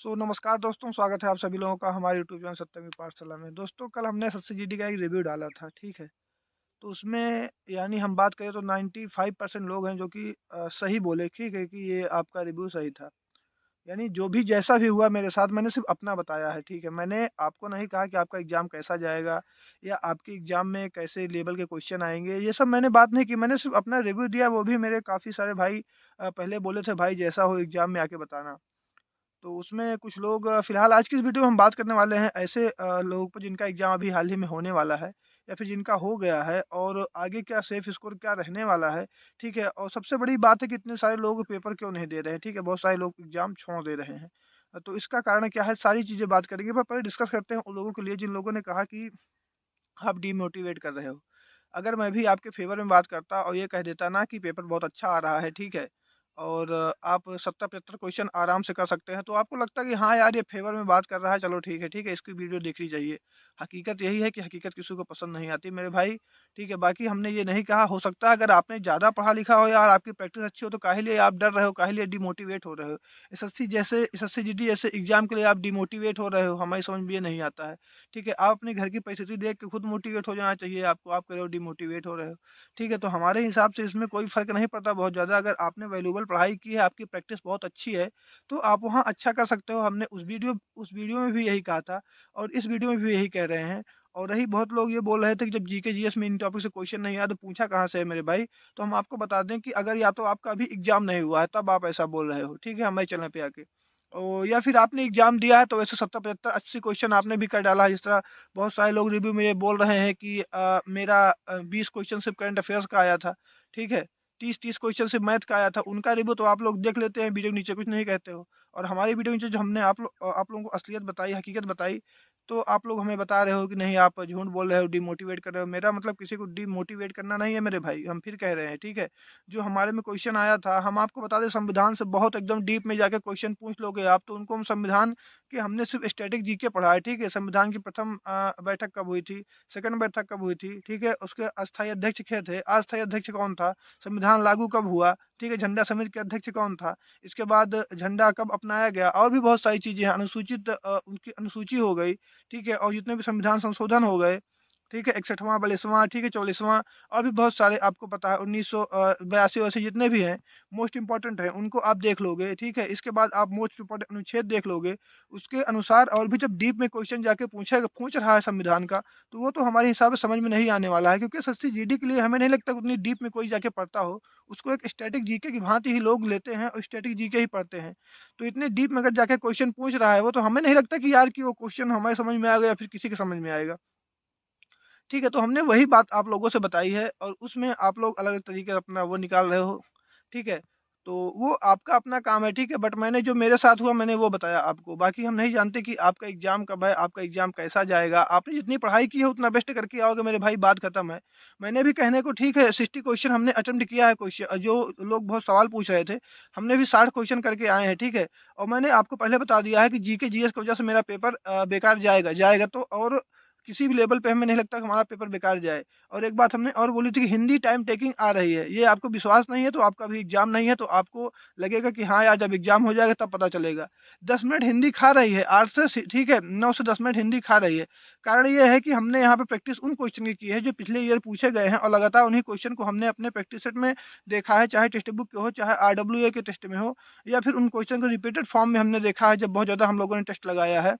नमस्कार दोस्तों, स्वागत है आप सभी लोगों का हमारे यूट्यूब चैनल सत्यमी पाठशाला में। दोस्तों, कल हमने एसएससी का एक रिव्यू डाला था, ठीक है? तो उसमें यानी हम बात करें तो 95% लोग हैं जो कि सही बोले, ठीक है? कि ये आपका रिव्यू सही था। यानी जो भी जैसा भी हुआ मेरे साथ, मैंने सिर्फ़ अपना बताया है, ठीक है? मैंने आपको नहीं कहा कि आपका एग्ज़ाम कैसा जाएगा या आपके एग्ज़ाम में कैसे लेवल के क्वेश्चन आएँगे, ये सब मैंने बात नहीं की। मैंने सिर्फ़ अपना रिव्यू दिया, वो भी मेरे काफ़ी सारे भाई पहले बोले थे, "भाई जैसा हो एग्ज़ाम में आके बताना।" तो उसमें कुछ लोग फ़िलहाल आज की इस वीडियो में हम बात करने वाले हैं ऐसे लोगों पर जिनका एग्ज़ाम अभी हाल ही में होने वाला है या फिर जिनका हो गया है और आगे क्या सेफ स्कोर क्या रहने वाला है, ठीक है? और सबसे बड़ी बात है कि इतने सारे लोग पेपर क्यों नहीं दे रहे हैं, ठीक है? बहुत सारे लोग एग्ज़ाम छोड़ दे रहे हैं। तो इसका कारण क्या है, सारी चीज़ें बात करेंगे, पर पहले डिस्कस करते हैं उन लोगों के लिए जिन लोगों ने कहा कि आप डीमोटिवेट कर रहे हो। अगर मैं भी आपके फ़ेवर में बात करता और ये कह देता ना कि पेपर बहुत अच्छा आ रहा है, ठीक है? और आप 70-75 क्वेश्चन आराम से कर सकते हैं, तो आपको लगता है कि हाँ यार, ये फ़ेवर में बात कर रहा है, चलो ठीक है, इसकी वीडियो देखनी चाहिए। हकीकत यही है कि हकीकत किसी को पसंद नहीं आती मेरे भाई, ठीक है? बाकी हमने ये नहीं कहा, हो सकता है अगर आपने ज़्यादा पढ़ा-लिखा हो या आपकी प्रैक्टिस अच्छी हो, तो काहे लिए आप डर रहे हो, काहे लिए डिमोटिवेट हो रहे हो? एसएससी, जीडी जैसे एग्ज़ाम के लिए आप डिमोटिवेट हो रहे हो, हमारी समझ में ये नहीं आता है। ठीक है? आप अपने घर की परिस्थिति देख के खुद मोटिवेट हो जाना चाहिए आपको, आप कह रहे हो डिमोटिवेट हो रहे हो। ठीक है? तो हमारे हिसाब से इसमें कोई फ़र्क नहीं पड़ता बहुत ज़्यादा, अगर आपने वैल्यूएबल पढ़ाई की है, आपकी प्रैक्टिस बहुत अच्छी है, तो आप वहाँ अच्छा कर सकते हो। हमने उस वीडियो में भी यही कहा था और इस वीडियो में भी यही कह रहे हैं। और रही बहुत लोग ये बोल रहे थे कि जब जीके, जीएस में इन टॉपिक से क्वेश्चन नहीं आया तो पूछा कहाँ से है मेरे भाई? तो हम आपको बता दें कि अगर या तो आपका अभी एग्ज़ाम नहीं हुआ है, तब आप ऐसा बोल रहे हो। ठीक है? हमारे चैनल पे आके। या फिर आपने एग्ज़ाम दिया है तो वैसे 70, 75, 80 क्वेश्चन आपने भी कर डाला है। जिस तरह बहुत सारे लोग रिव्यू में ये बोल रहे हैं कि मेरा 20 क्वेश्चन सिर्फ़ करंट अफ़ेयर्स का आया था, ठीक है? 30-30 क्वेश्चन सिर्फ़ मैथ का आया था। उनका रिव्यू तो आप लोग देख लेते हैं, वीडियो के नीचे कुछ नहीं कहते हो। और हमारी वीडियो के नीचे जो हमने आप लोगों को असलियत बताई, हकीकत बताई, तो आप लोग हमें बता रहे हो कि नहीं आप झूठ बोल रहे हो, डिमोटिवेट कर रहे हो। मेरा मतलब किसी को डिमोटिवेट करना नहीं है मेरे भाई, हम फिर कह रहे हैं, ठीक है? जो हमारे में क्वेश्चन आया था, हम आपको बता दें संविधान से बहुत एकदम डीप में जाके क्वेश्चन पूछ लोगे आप, तो उनको हम संविधान कि हमने सिर्फ़ स्टैटिक जीके पढ़ा है, ठीक है? संविधान की प्रथम बैठक कब हुई थी? सेकंड बैठक कब हुई थी? ठीक है? उसके अस्थायी अध्यक्ष क्या थे? अस्थायी अध्यक्ष कौन था? संविधान लागू कब हुआ? ठीक है? झंडा समिति के अध्यक्ष कौन था? इसके बाद झंडा कब अपनाया गया? और भी बहुत सारी चीज़ें हैं, उनकी अनुसूची हो गई, ठीक है? और जितने भी संविधान संशोधन हो गए, ठीक है? 61वां, 42वां, ठीक है? 44वां और भी बहुत सारे आपको पता है 82-82 जितने भी हैं, मोस्ट इम्पोर्टेंट हैं, उनको आप देख लोगे, ठीक है? इसके बाद आप मोस्ट इम्पोर्टेंट अनुच्छेद देख लोगे, उसके अनुसार और भी जब डीप में क्वेश्चन जाके पूछ रहा है संविधान का, तो वो तो हमारे हिसाब से समझ में नहीं आने वाला है क्योंकि एसएससी जीडी के लिए हमें नहीं लगता उतनी डीप में कोई जाके पढ़ता हो। उसको एक स्टैटिक जीके की भांति ही लोग लेते हैं और स्टैटिक जीके ही पढ़ते हैं। तो इतने डीप में अगर जाके क्वेश्चन पूछ रहा है वो, तो हमें नहीं लगता कि यार कि वो क्वेश्चन हमारे समझ में आएगा या फिर किसी के समझ में आएगा। ठीक है, तो हमने वही बात आप लोगों से बताई है और उसमें आप लोग अलग-अलग तरीके से अपना वो निकाल रहे हो, ठीक है? तो वो आपका अपना काम है, ठीक है? बट मैंने जो मेरे साथ हुआ मैंने वो बताया आपको। बाकी हम नहीं जानते कि आपका एग्ज़ाम कब है, आपका एग्ज़ाम कैसा जाएगा। आपने जितनी पढ़ाई की है उतना बेस्ट करके आओगे मेरे भाई, बात खत्म है। मैंने भी कहने को ठीक है 60 क्वेश्चन हमने अटेम्प्ट किया है, जो लोग बहुत सवाल पूछ रहे थे, हमने भी 60 क्वेश्चन करके आए हैं, ठीक है? और मैंने आपको पहले बता दिया है कि जीके, जीएस की वजह से मेरा पेपर बेकार जाएगा तो और किसी भी लेवल पे हमें नहीं लगता कि हमारा पेपर बेकार जाए। और एक बात हमने और बोली थी कि हिंदी टाइम टेकिंग आ रही है। ये आपको विश्वास नहीं है तो आपका अभी एग्ज़ाम नहीं है तो आपको लगेगा कि हाँ यार, जब एग्ज़ाम हो जाएगा तब पता चलेगा। 10 मिनट हिंदी खा रही है 8 से ठीक है, 9 से 10 मिनट हिंदी खा रही है। कारण ये है कि हमने यहाँ पे प्रैक्टिस उन क्वेश्चन की है जो पिछले ईयर पूछे गए हैं और लगातार उन्हीं क्वेश्चन को हमने अपने प्रैक्टिस सेट में देखा है, चाहे टेक्स्ट बुक के हो, चाहे आरडब्ल्यूए के टेस्ट में हो या फिर उन क्वेश्चन को रिपीटेड फॉर्म में हमने देखा है जब बहुत ज़्यादा हम लोगों ने टेस्ट लगाया है।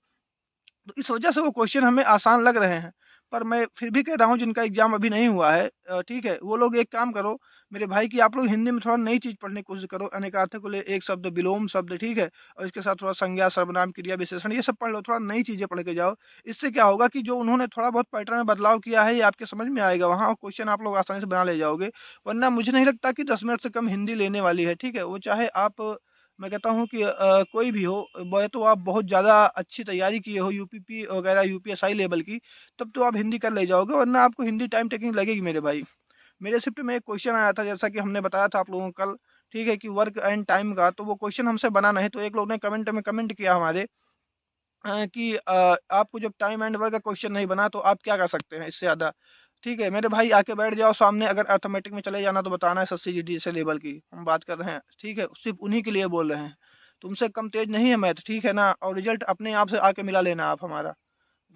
तो इस वजह से वो क्वेश्चन हमें आसान लग रहे हैं। पर मैं फिर भी कह रहा हूँ जिनका एग्ज़ाम अभी नहीं हुआ है, ठीक है? वो लोग एक काम करो मेरे भाई कि आप लोग हिंदी में थोड़ा नई चीज़ पढ़ने की कोशिश करो। अनेकार्थक को ले एक शब्द, विलोम शब्द, ठीक है? और इसके साथ थोड़ा संज्ञा, सर्वनाम, क्रिया, विशेषण ये सब पढ़ लो। थोड़ा नई चीज़ें पढ़ के जाओ। इससे क्या होगा कि जो उन्होंने थोड़ा बहुत पैटर्न में बदलाव किया है ये आपके समझ में आएगा वहाँ और क्वेश्चन आप लोग आसानी से बना ले जाओगे। वरना मुझे नहीं लगता कि 10 मिनट से कम हिंदी लेने वाली है, ठीक है? वो चाहे आप मैं कहता हूँ कि कोई भी हो, या तो आप बहुत ज़्यादा अच्छी तैयारी किए हो यूपीपी वगैरह यूपीएसआई लेवल की, तब तो आप हिंदी कर ले जाओगे, वरना आपको हिंदी टाइम टेकिंग लगेगी मेरे भाई। मेरे शिफ्ट में एक क्वेश्चन आया था जैसा कि हमने बताया था आप लोगों को कल, ठीक है? कि वर्क एंड टाइम का, तो वो क्वेश्चन हमसे बना नहीं, तो एक लोग ने कमेंट में कमेंट किया हमारे कि आपको जब टाइम एंड वर्क का क्वेश्चन नहीं बना तो आप क्या कर सकते हैं इससे ज़्यादा? ठीक है, मेरे भाई आके बैठ जाओ सामने, अगर अर्थमेटिक में चले जाना तो बताना है एसएससी जीडी से लेवल की हम बात कर रहे हैं, ठीक है? सिर्फ़ उन्हीं के लिए बोल रहे हैं। तुमसे कम तेज़ नहीं है मैथ, ठीक है ना? और रिज़ल्ट अपने आप से आके मिला लेना आप हमारा।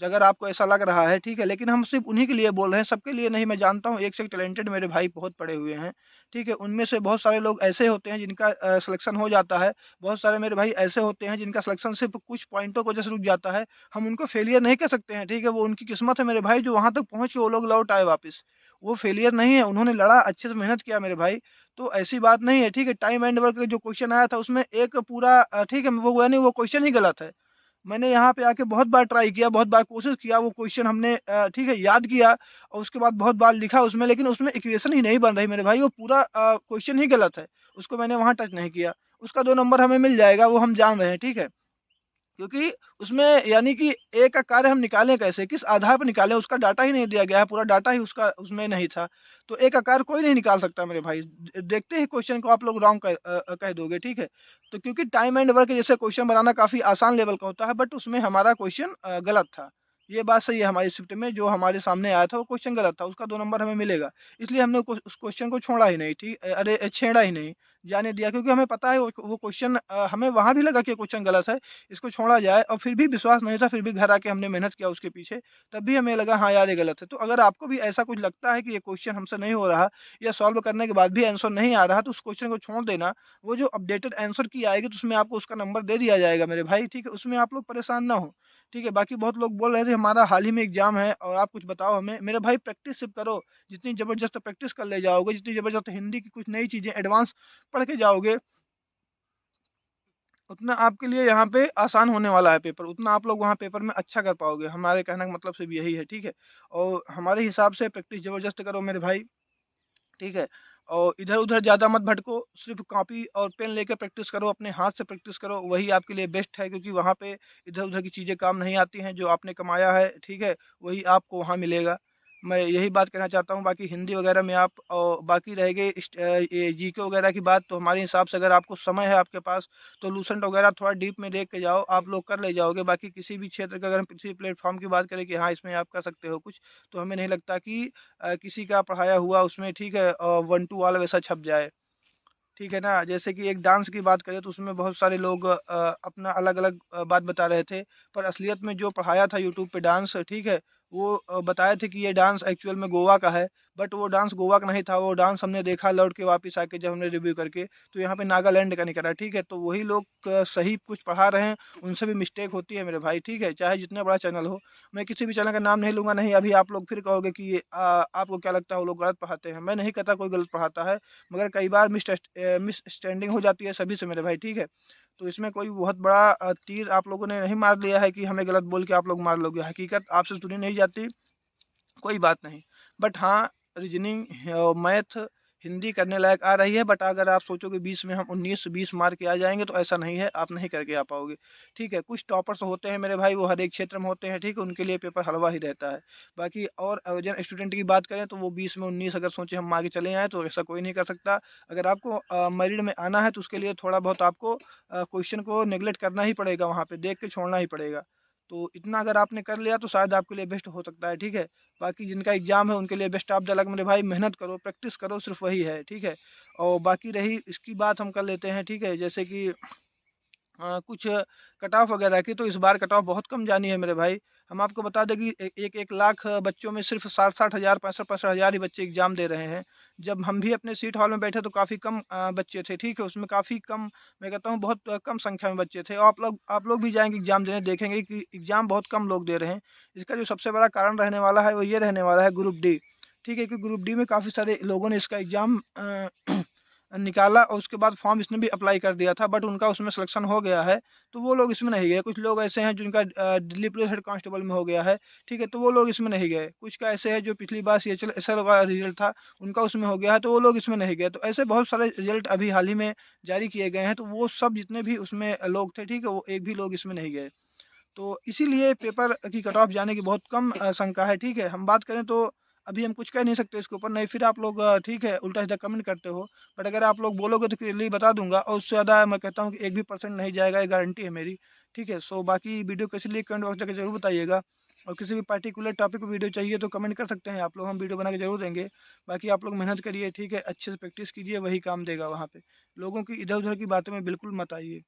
अगर आपको ऐसा लग रहा है, ठीक है, लेकिन हम सिर्फ़ उन्हीं के लिए बोल रहे हैं, सबके लिए नहीं। मैं जानता हूँ एक से एक टैलेंटेड मेरे भाई बहुत पढ़े हुए हैं, ठीक है? उनमें से बहुत सारे लोग ऐसे होते हैं जिनका सिलेक्शन हो जाता है, बहुत सारे मेरे भाई ऐसे होते हैं जिनका सिलेक्शन सिर्फ़ कुछ पॉइंटों की वजह से रुक जाता है। हम उनको फेलियर नहीं कह सकते हैं, ठीक है? वो उनकी किस्मत है मेरे भाई, जो वहाँ तक पहुँच के वो लोग लौट आए वापस। वो फेलियर नहीं है, उन्होंने लड़ा, अच्छे से मेहनत किया मेरे भाई। तो ऐसी बात नहीं है, ठीक है? टाइम एंड वर्क का जो क्वेश्चन आया था उसमें एक पूरा ठीक है, वो यानी वो क्वेश्चन ही गलत है। मैंने यहाँ पे आके बहुत बार ट्राई किया, बहुत बार कोशिश किया, वो क्वेश्चन हमने ठीक है, याद किया और उसके बाद बहुत बार लिखा उसमें, लेकिन उसमें इक्वेशन ही नहीं बन रही मेरे भाई, वो पूरा क्वेश्चन ही गलत है। उसको मैंने वहाँ टच नहीं किया। उसका 2 नंबर हमें मिल जाएगा, वो हम जान रहे हैं, ठीक है? क्योंकि उसमें यानी कि ए का कार्य हम निकालें कैसे? किस आधार पर निकालें? उसका डाटा ही नहीं दिया गया है, पूरा डाटा ही उसका उसमें नहीं था। तो ए का कार्य कोई नहीं निकाल सकता मेरे भाई। देखते ही क्वेश्चन को आप लोग रॉन्ग कह दोगे, ठीक है? तो क्योंकि टाइम एंड वर्क जैसे क्वेश्चन बनाना काफ़ी आसान लेवल का होता है, बट उसमें हमारा क्वेश्चन गलत था। ये बात सही है, हमारी शिफ्ट में जो हमारे सामने आया था वो क्वेश्चन गलत था, उसका 2 नंबर हमें मिलेगा। इसलिए हमने उस क्वेश्चन को छोड़ा ही नहीं, छेड़ा ही नहीं, जाने दिया, क्योंकि हमें पता है वो क्वेश्चन हमें वहाँ भी लगा कि क्वेश्चन गलत है, इसको छोड़ा जाए, और फिर भी विश्वास नहीं था, फिर भी घर आके हमने मेहनत किया उसके पीछे, तब भी हमें लगा हाँ यार ये गलत है। तो अगर आपको भी ऐसा कुछ लगता है कि ये क्वेश्चन हमसे नहीं हो रहा या सॉल्व करने के बाद भी आंसर नहीं आ रहा, तो उस क्वेश्चन को छोड़ देना। वो जो अपडेटेड आंसर की आएगी तो उसमें आपको उसका नंबर दे दिया जाएगा मेरे भाई, ठीक है? उसमें आप लोग परेशान ना हो, ठीक है? बाकी बहुत लोग बोल रहे थे हमारा हाल ही में एग्जाम है और आप कुछ बताओ हमें। मेरे भाई प्रैक्टिस सिर्फ करो, जितनी ज़बरदस्त प्रैक्टिस कर ले जाओगे, जितनी ज़बरदस्त हिंदी की कुछ नई चीज़ें एडवांस पढ़ के जाओगे, उतना आपके लिए यहाँ पे आसान होने वाला है पेपर, उतना आप लोग वहाँ पेपर में अच्छा कर पाओगे। हमारे कहने का मतलब सिर्फ़ यही है, ठीक है? और हमारे हिसाब से प्रैक्टिस ज़बरदस्त करो मेरे भाई, ठीक है? और इधर-उधर ज़्यादा मत भटको, सिर्फ़ कॉपी और पेन लेके प्रैक्टिस करो, अपने हाथ से प्रैक्टिस करो, वही आपके लिए बेस्ट है, क्योंकि वहाँ पे इधर-उधर की चीज़ें काम नहीं आती हैं, जो आपने कमाया है, ठीक है? वही आपको वहाँ मिलेगा। मैं यही बात कहना चाहता हूँ, बाकी हिंदी वगैरह में आप बाकी रह गई ये जीके वगैरह की बात, तो हमारे हिसाब से अगर आपको समय है आपके पास, तो लूसेंट वगैरह थोड़ा डीप में देख के जाओ, आप लोग कर ले जाओगे। बाकी किसी भी क्षेत्र का अगर हम किसी प्लेटफ़ॉर्म की बात करें कि हाँ, इसमें आप कर सकते हो कुछ, तो हमें नहीं लगता कि किसी का पढ़ाया हुआ उसमें, ठीक है, 1 टू वाला वैसा छप जाए। ठीक है ना? जैसे कि एक डांस की बात करें तो उसमें बहुत सारे लोग अपना अलग-अलग बात बता रहे थे, पर असलियत में जो पढ़ाया था यूट्यूब पे डांस, ठीक है? वो बताए थे कि ये डांस एक्चुअल में गोवा का है, बट वो डांस गोवा का नहीं था, वो डांस हमने देखा लौट के वापस आके जब हमने रिव्यू करके, तो यहाँ पे नागालैंड का निकला, ठीक है? तो वही लोग सही कुछ पढ़ा रहे हैं, उनसे भी मिस्टेक होती है मेरे भाई, ठीक है? चाहे जितना बड़ा चैनल हो, मैं किसी भी चैनल का नाम नहीं लूँगा, नहीं अभी आप लोग फिर कहोगे कि ये आपको क्या लगता है वो लोग गलत पढ़ाते हैं? मैं नहीं कहता कोई गलत पढ़ाता है, मगर कई बार मिसअंडरस्टैंडिंग हो जाती है सभी से मेरे भाई, ठीक है? तो इसमें कोई बहुत बड़ा तीर आप लोगों ने नहीं मार लिया है कि हमें गलत बोल के आप लोग मार लोगे। हकीकत आपसे सुनी नहीं जाती, कोई बात नहीं। बट हाँ, रीज़निंग मैथ, हिंदी करने लायक आ रही है, बट अगर आप सोचोगे 20 में हम 19-20 मार के आ जाएँगे, तो ऐसा नहीं है, आप नहीं करके आ पाओगे। ठीक है? कुछ टॉपर्स होते हैं मेरे भाई, वो हर एक क्षेत्र में होते हैं, ठीक है? उनके लिए पेपर हलवा ही रहता है। बाकी और एवरेज स्टूडेंट की बात करें, तो वो 20 में 19 अगर सोचें हम आगे चले आएँ, तो ऐसा कोई नहीं कर सकता। अगर आपको मेरिट में आना है, तो उसके लिए थोड़ा बहुत आपको क्वेश्चन को नेगलेक्ट करना ही पड़ेगा वहाँ पे, देख के छोड़ना ही पड़ेगा। तो इतना अगर आपने कर लिया, तो शायद आपके लिए बेस्ट हो सकता है, ठीक है? बाकी जिनका एग्ज़ाम है उनके लिए बेस्ट ऑफ द लक मेरे भाई, मेहनत करो, प्रैक्टिस करो, सिर्फ़ वही है, ठीक है? और बाकी रही इसकी बात हम कर लेते हैं, ठीक है? जैसे कि कुछ कट ऑफ वगैरह की, तो इस बार कट ऑफ बहुत कम जानी है मेरे भाई। हम आपको बता दें कि 1 लाख बच्चों में सिर्फ़ 60-60 हज़ार, 65-65 हज़ार ही बच्चे एग्ज़ाम दे रहे हैं। जब हम भी अपने सीट हॉल में बैठे तो काफ़ी कम बच्चे थे, ठीक है? उसमें काफ़ी कम, मैं कहता हूँ बहुत कम संख्या में बच्चे थे, और आप लोग भी जाएँगे एग्ज़ाम देने, देखेंगे कि एग्ज़ाम बहुत कम लोग दे रहे हैं। इसका जो सबसे बड़ा कारण रहने वाला है वो ये रहने वाला है, ग्रुप डी, ठीक है? कि ग्रुप डी में काफ़ी सारे लोगों ने इसका एग्ज़ाम निकाला और उसके बाद फॉर्म इसने भी अप्लाई कर दिया था, बट उनका उसमें सिलेक्शन हो गया है, तो वो लोग इसमें नहीं गए। कुछ लोग ऐसे हैं जिनका दिल्ली पुलिस हेड कांस्टेबल में हो गया है, ठीक है? तो वो लोग इसमें नहीं गए। कुछ का ऐसे है जो पिछली बार सीएचएल एसएल का रिजल्ट था, उनका उसमें हो गया है, तो वो लोग इसमें नहीं गए। तो ऐसे बहुत सारे रिजल्ट अभी हाल ही में जारी किए गए हैं, तो वो सब जितने भी उसमें लोग थे, ठीक है? वो एक भी लोग इसमें नहीं गए। तो इसीलिए पेपर की कट ऑफ जाने की बहुत कम शंका है, ठीक है? हम बात करें तो अभी हम कुछ कह नहीं सकते इसके ऊपर, नहीं फिर आप लोग ठीक है, उल्टा-सीधा कमेंट करते हो। बट अगर आप लोग बोलोगे तो क्लियरली बता दूँगा, और उससे ज़्यादा मैं कहता हूँ कि 1 भी परसेंट नहीं जाएगा, ये गारंटी है मेरी, ठीक है? सो बाकी वीडियो कैसी लगी कमेंट बॉक्स में जाके ज़रूर बताइएगा, और किसी भी पर्टिकुलर टॉपिक पे वीडियो चाहिए तो कमेंट कर सकते हैं आप लोग, हम वीडियो बना के ज़रूर देंगे। बाकी आप लोग मेहनत करिए, ठीक है? अच्छे से प्रैक्टिस कीजिए, वही काम देगा वहाँ पे। लोगों की इधर-उधर की बातों में बिल्कुल मत आइए।